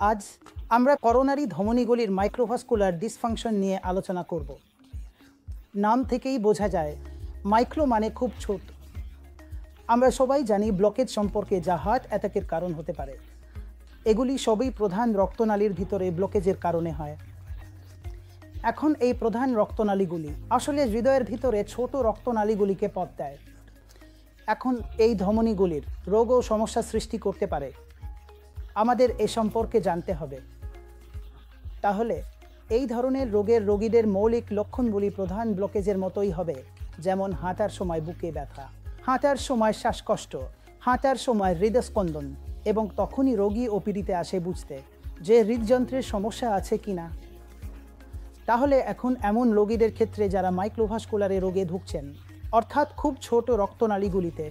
আজ আমরা coronary ধমনীগুলির microvascular dysfunction নিয়ে আলোচনা করব। নাম থেকেই বোঝা যায় মাইক্রো মানে খুব ছোট। আমরা সবাই জানি ব্লকেজ সম্পর্কে, যা হার্ট অ্যাটাকের কারণ হতে পারে। এগুলি সবই প্রধান রক্তনালীর ভিতরে ব্লকেজের কারণে হয়। এখন এই প্রধান রক্তনালীগুলি আসলে হৃদয়ের ভিতরে ছোট রক্তনালীগুলিকে পথ দেয়। এখন এই ধমনীগুলির রোগ ও সমস্যা সৃষ্টি করতে পারে। আমাদের এ সম্পর্কে জানতে হবে। তাহলে এই ধরনের রোগের রোগীদের মৌলিক লক্ষণগুলি প্রধান ব্লকেজের মতোই হবে, যেমন হাঁটার সময় বুকে ব্যথা, হাঁটার সময় শ্বাসকষ্ট, হাঁটার সময় হৃদস্পন্দন, এবং তখনই রোগী ওপিডিতে আসে বুঝতে যে হৃদযন্ত্রের সমস্যা আছে কিনা। তাহলে এখন এমন রোগীদের ক্ষেত্রে যারা মাইক্রোভাস্কুলারে রোগে ভুগছেন, অর্থাৎ খুব ছোট রক্তনালীগুলিতে,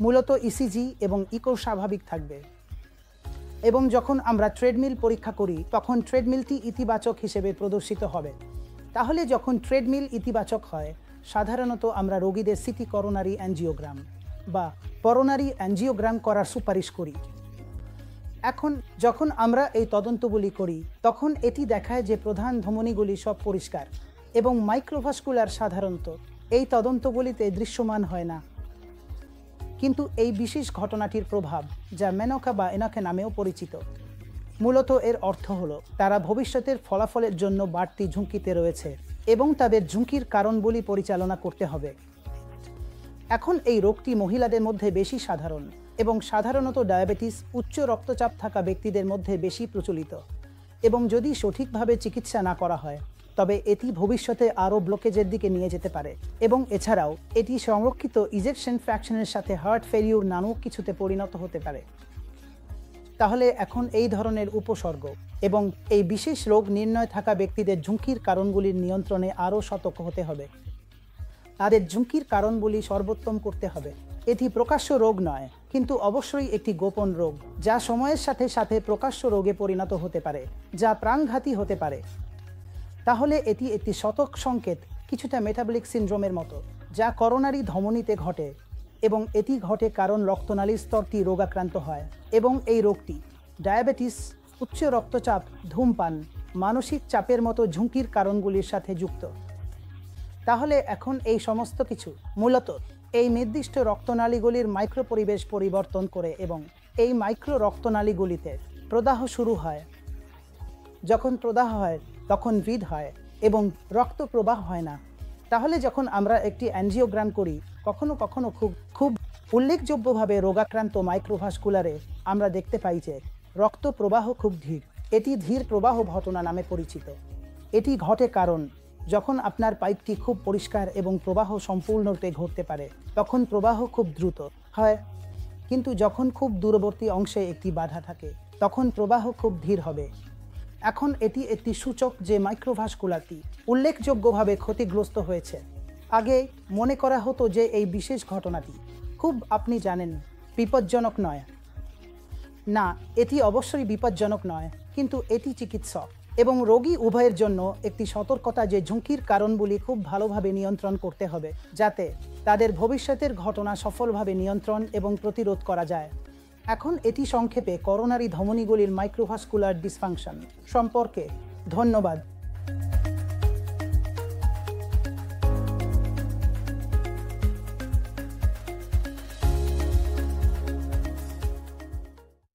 মূলত ইসিজি এবং ইকো স্বাভাবিক থাকবে। এবং যখন আমরা ট্রেডমিল পরীক্ষা করি তখন ট্রেডমিলটি ইতিবাচক হিসেবে প্রদর্শিত হবে। তাহলে যখন ট্রেডমিল ইতিবাচক হয়, সাধারণত আমরা রোগীদের সিটি করোনারি অ্যাঞ্জিওগ্রাম বা করোনারি অ্যাঞ্জিওগ্রাম করার সুপারিশ করি। এখন যখন আমরা এই তদন্তগুলি করি তখন এটি দেখায় যে প্রধান ধমনীগুলি সব পরিষ্কার, এবং মাইক্রোভাস্কুলার সাধারণত এই তদন্তগুলিতে দৃশ্যমান হয় না। কিন্তু এই বিশেষ ঘটনাটির প্রভাব, যা মেনকা বা এনকা নামেও পরিচিত, মূলত এর অর্থ হলো তারা ভবিষ্যতের ফলাফলের জন্য বাড়তি ঝুঁকিতে রয়েছে এবং তাদের ঝুঁকির কারণগুলি পরিচালনা করতে হবে। এখন এই রোগটি মহিলাদের মধ্যে বেশি সাধারণ এবং সাধারণত ডায়াবেটিস, উচ্চ রক্তচাপ থাকা ব্যক্তিদের মধ্যে বেশি প্রচলিত, এবং যদি সঠিকভাবে চিকিৎসা না করা হয় তবে এটি ভবিষ্যতে আরও ব্লকেজের দিকে নিয়ে যেতে পারে। এবং এছাড়াও এটি সংরক্ষিত ইজেকশন ফ্র্যাকশনের সাথে হার্ট ফেলিউর নামক কিছুতে পরিণত হতে পারে। তাহলে এখন এই ধরনের উপসর্গ এবং এই বিশেষ রোগ নির্ণয় থাকা ব্যক্তিদের ঝুঁকির কারণগুলির নিয়ন্ত্রণে আরও সতর্ক হতে হবে। তাদের ঝুঁকির কারণগুলি সর্বোত্তম করতে হবে। এটি প্রকাশ্য রোগ নয়, কিন্তু অবশ্যই একটি গোপন রোগ, যা সময়ের সাথে সাথে প্রকাশ্য রোগে পরিণত হতে পারে, যা প্রাণঘাতী হতে পারে। তাহলে এটি একটি সতর্ক সংকেত, কিছুটা মেটাবলিক সিনড্রোমের মতো, যা করোনারি ধমনীতে ঘটে, এবং এটি ঘটে কারণ রক্তনালীর স্তরটি রোগাক্রান্ত হয়, এবং এই রোগটি ডায়াবেটিস, উচ্চ রক্তচাপ, ধূমপান, মানসিক চাপের মতো ঝুঁকির কারণগুলির সাথে যুক্ত। তাহলে এখন এই সমস্ত কিছু মূলত এই নির্দিষ্ট রক্তনালীগুলির মাইক্রো পরিবেশ পরিবর্তন করে, এবং এই মাইক্রো রক্তনালীগুলিতে প্রদাহ শুরু হয়। যখন প্রদাহ হয় তখন হৃদ হয় এবং রক্ত প্রবাহ হয় না। তাহলে যখন আমরা একটি অ্যাঞ্জিওগ্রাম করি, কখনো কখনো খুব উল্লেখযোগ্যভাবে রোগাক্রান্ত মাইক্রোভাস্কুলারে আমরা দেখতে পাই যে রক্ত প্রবাহ খুব ধীর। এটি ধীর প্রবাহ ঘটনা নামে পরিচিত। এটি ঘটে কারণ যখন আপনার পাইপটি খুব পরিষ্কার এবং প্রবাহ সম্পূর্ণরূপে ঘটতে পারে তখন প্রবাহ খুব দ্রুত হয়, কিন্তু যখন খুব দূরবর্তী অংশে একটি বাধা থাকে তখন প্রবাহ খুব ধীর হবে। এখন এটি একটি সূচক যে মাইক্রোভাস্কুলারটি উল্লেখযোগ্যভাবে ক্ষতিগ্রস্ত হয়েছে। আগে মনে করা হতো যে এই বিশেষ ঘটনাটি খুব, আপনি জানেন, বিপজ্জনক নয়। না, এটি অবশ্যই বিপজ্জনক নয়, কিন্তু এটি চিকিৎসক এবং রোগী উভয়ের জন্য একটি সতর্কতা যে ঝুঁকির কারণগুলি খুব ভালোভাবে নিয়ন্ত্রণ করতে হবে, যাতে তাদের ভবিষ্যতের ঘটনা সফলভাবে নিয়ন্ত্রণ এবং প্রতিরোধ করা যায়। এখন এটি সংক্ষেপে করোনারি ধমনীগুলির মাইক্রোভাস্কুলার ডিসফাংশন সম্পর্কে। ধন্যবাদ।